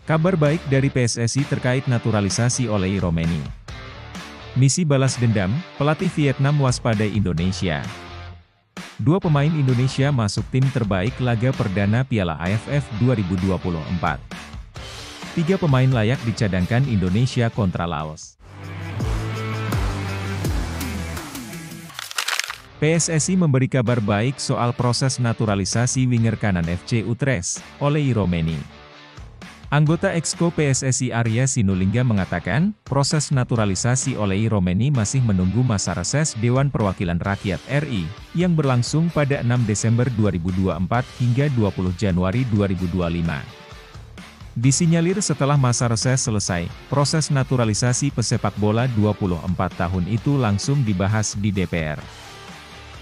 Kabar baik dari PSSI terkait naturalisasi oleh Romeni. Misi balas dendam, pelatih Vietnam waspadai Indonesia. Dua pemain Indonesia masuk tim terbaik laga perdana Piala AFF 2024. Tiga pemain layak dicadangkan Indonesia kontra Laos. PSSI memberi kabar baik soal proses naturalisasi winger kanan FC Utrecht oleh Romeni. Anggota Exco PSSI Arya Sinulinga mengatakan, proses naturalisasi oleh Romeni masih menunggu masa reses Dewan Perwakilan Rakyat RI, yang berlangsung pada 6 Desember 2024 hingga 20 Januari 2025. Disinyalir setelah masa reses selesai, proses naturalisasi pesepak bola 24 tahun itu langsung dibahas di DPR.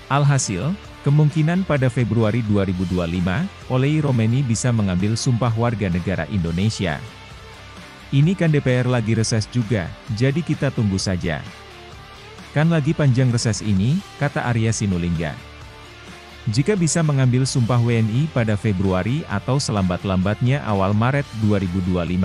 Alhasil, kemungkinan pada Februari 2025, Oleh Romeni bisa mengambil sumpah warga negara Indonesia. Ini kan DPR lagi reses juga, jadi kita tunggu saja. Kan lagi panjang reses ini, kata Arya Sinulinga. Jika bisa mengambil sumpah WNI pada Februari atau selambat-lambatnya awal Maret 2025,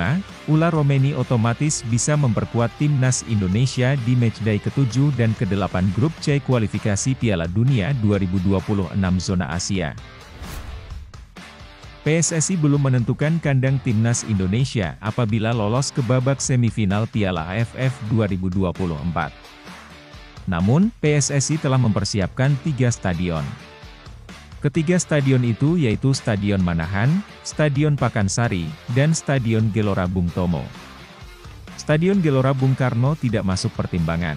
ulah Romeni otomatis bisa memperkuat timnas Indonesia di matchday ke-7 dan ke-8 grup C kualifikasi Piala Dunia 2026 zona Asia. PSSI belum menentukan kandang timnas Indonesia apabila lolos ke babak semifinal Piala AFF 2024. Namun, PSSI telah mempersiapkan 3 stadion. Ketiga stadion itu yaitu Stadion Manahan, Stadion Pakansari, dan Stadion Gelora Bung Tomo. Stadion Gelora Bung Karno tidak masuk pertimbangan.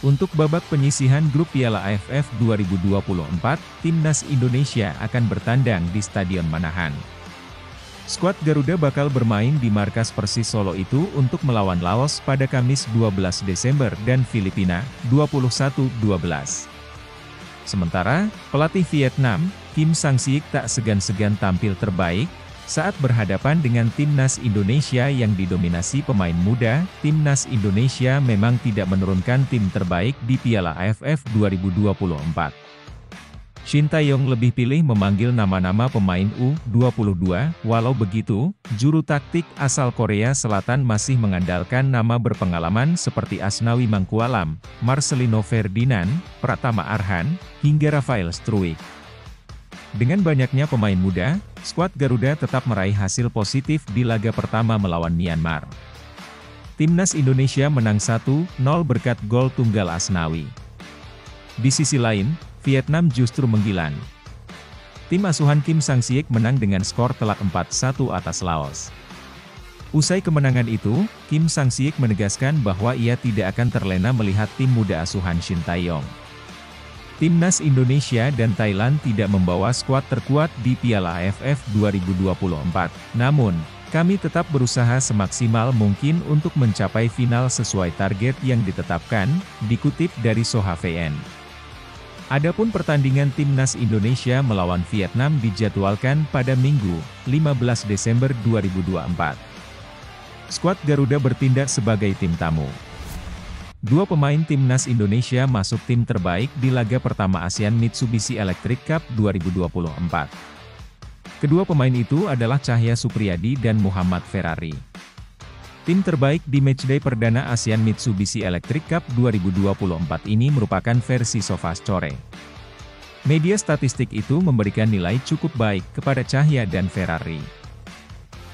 Untuk babak penyisihan grup Piala AFF 2024, timnas Indonesia akan bertandang di Stadion Manahan. Skuad Garuda bakal bermain di markas Persis Solo itu untuk melawan Laos pada Kamis 12 Desember dan Filipina, 21-12. Sementara, pelatih Vietnam, Kim Sang-sik tak segan-segan tampil terbaik, saat berhadapan dengan timnas Indonesia yang didominasi pemain muda. Timnas Indonesia memang tidak menurunkan tim terbaik di Piala AFF 2024. Shin Tae-yong lebih pilih memanggil nama-nama pemain U22, walau begitu, juru taktik asal Korea Selatan masih mengandalkan nama berpengalaman seperti Asnawi Mangkualam, Marcelino Ferdinand, Pratama Arhan, hingga Rafael Struijk. Dengan banyaknya pemain muda, skuad Garuda tetap meraih hasil positif di laga pertama melawan Myanmar. Timnas Indonesia menang 1-0 berkat gol tunggal Asnawi. Di sisi lain, Vietnam justru menggilan. Tim asuhan Kim Sang-sik menang dengan skor telak 4-1 atas Laos. Usai kemenangan itu, Kim Sang-sik menegaskan bahwa ia tidak akan terlena melihat tim muda asuhan Shin Tae-yong. Timnas Indonesia dan Thailand tidak membawa skuad terkuat di Piala AFF 2024. Namun, kami tetap berusaha semaksimal mungkin untuk mencapai final sesuai target yang ditetapkan, dikutip dari Soha VN. Adapun pertandingan timnas Indonesia melawan Vietnam dijadwalkan pada Minggu, 15 Desember 2024. Skuad Garuda bertindak sebagai tim tamu. Dua pemain timnas Indonesia masuk tim terbaik di laga pertama ASEAN Mitsubishi Electric Cup 2024. Kedua pemain itu adalah Cahya Supriyadi dan Muhammad Ferrari. Tim terbaik di matchday perdana ASEAN Mitsubishi Electric Cup 2024 ini merupakan versi SofaScore. Media statistik itu memberikan nilai cukup baik kepada Cahya dan Ferrari.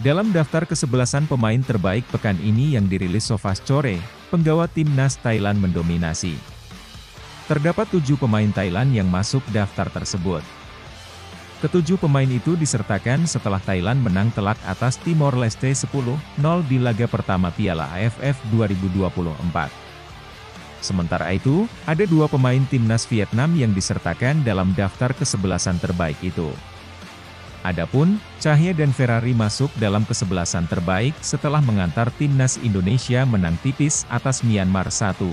Dalam daftar kesebelasan pemain terbaik pekan ini yang dirilis SofaScore, penggawa timnas Thailand mendominasi. Terdapat 7 pemain Thailand yang masuk daftar tersebut. Ketujuh pemain itu disertakan setelah Thailand menang telak atas Timor Leste 10-0 di laga pertama Piala AFF 2024. Sementara itu, ada 2 pemain timnas Vietnam yang disertakan dalam daftar kesebelasan terbaik itu. Adapun, Cahya dan Ferrari masuk dalam kesebelasan terbaik setelah mengantar timnas Indonesia menang tipis atas Myanmar 1-0.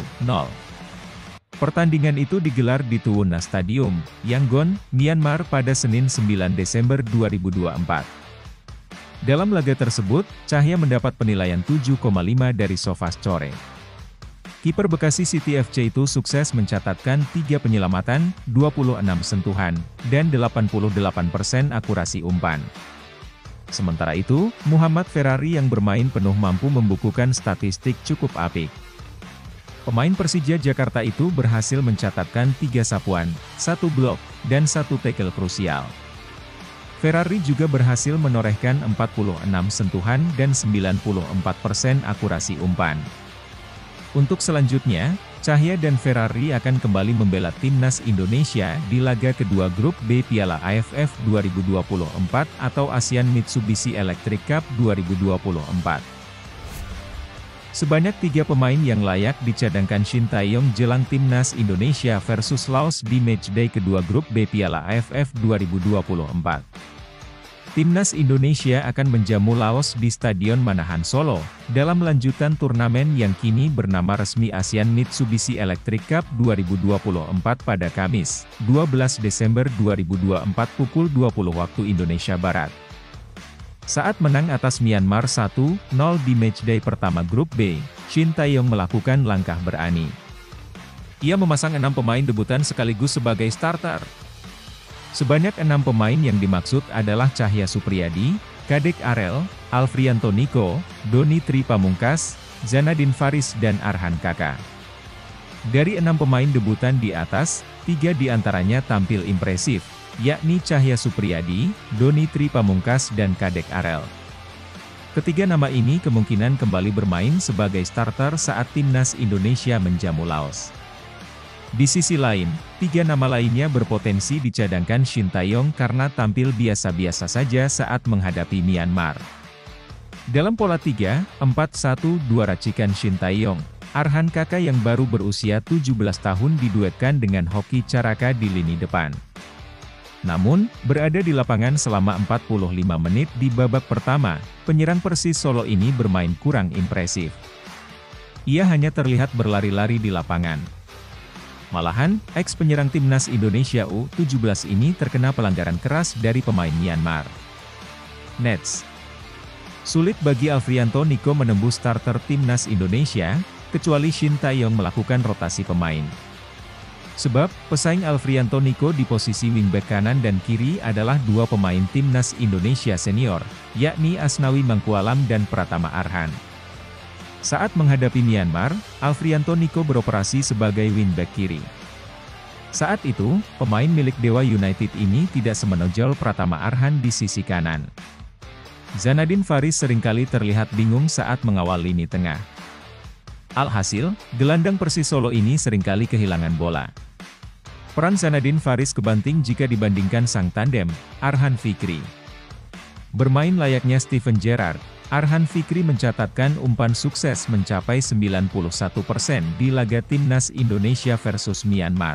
Pertandingan itu digelar di Tuwuna Stadium, Yangon, Myanmar pada Senin 9 Desember 2024. Dalam laga tersebut, Cahya mendapat penilaian 7,5 dari SofaScore. Kiper Bekasi City FC itu sukses mencatatkan 3 penyelamatan, 26 sentuhan, dan 88% akurasi umpan. Sementara itu, Muhammad Ferrari yang bermain penuh mampu membukukan statistik cukup apik. Pemain Persija Jakarta itu berhasil mencatatkan 3 sapuan, 1 blok, dan 1 tackle krusial. Ferrari juga berhasil menorehkan 46 sentuhan dan 94% akurasi umpan. Untuk selanjutnya, Cahya dan Ferrari akan kembali membela timnas Indonesia di laga kedua grup B Piala AFF 2024 atau ASEAN Mitsubishi Electric Cup 2024. Sebanyak 3 pemain yang layak dicadangkan Shin Tae-yong jelang timnas Indonesia versus Laos di matchday kedua grup B Piala AFF 2024. Timnas Indonesia akan menjamu Laos di Stadion Manahan Solo, dalam lanjutan turnamen yang kini bernama resmi ASEAN Mitsubishi Electric Cup 2024 pada Kamis, 12 Desember 2024 pukul 20 waktu Indonesia Barat. Saat menang atas Myanmar 1-0 di matchday pertama grup B, Shin Tae-yong melakukan langkah berani. Ia memasang 6 pemain debutan sekaligus sebagai starter. Sebanyak 6 pemain yang dimaksud adalah Cahya Supriyadi, Kadek Arel, Alfrianto Niko, Doni Tri Pamungkas, Zanadin Faris dan Arhan Kaka. Dari 6 pemain debutan di atas, 3 diantaranya tampil impresif, yakni Cahya Supriyadi, Doni Tri Pamungkas dan Kadek Arel. Ketiga nama ini kemungkinan kembali bermain sebagai starter saat timnas Indonesia menjamu Laos. Di sisi lain, 3 nama lainnya berpotensi dicadangkan Shin Tae-yong karena tampil biasa-biasa saja saat menghadapi Myanmar. Dalam pola 3-4-1-2 racikan Shin Tae-yong, Arhan Kaka yang baru berusia 17 tahun diduetkan dengan Hoki Caraka di lini depan. Namun, berada di lapangan selama 45 menit di babak pertama, penyerang Persis Solo ini bermain kurang impresif. Ia hanya terlihat berlari-lari di lapangan. Malahan, ex-penyerang timnas Indonesia U17 ini terkena pelanggaran keras dari pemain Myanmar. Nets. Sulit bagi Alfrianto Niko menembus starter timnas Indonesia, kecuali Shin Tae-yong melakukan rotasi pemain. Sebab, pesaing Alfrianto Niko di posisi wingback kanan dan kiri adalah 2 pemain timnas Indonesia senior, yakni Asnawi Mangkualam dan Pratama Arhan. Saat menghadapi Myanmar, Alfrianto Niko beroperasi sebagai wingback kiri. Saat itu, pemain milik Dewa United ini tidak semenonjol Pratama Arhan di sisi kanan. Zanadin Faris seringkali terlihat bingung saat mengawal lini tengah. Alhasil, gelandang Persis Solo ini seringkali kehilangan bola. Peran Zanadin Faris kebanting jika dibandingkan sang tandem, Arhan Fikri. Bermain layaknya Steven Gerrard, Arhan Fikri mencatatkan umpan sukses mencapai 91% di laga timnas Indonesia versus Myanmar.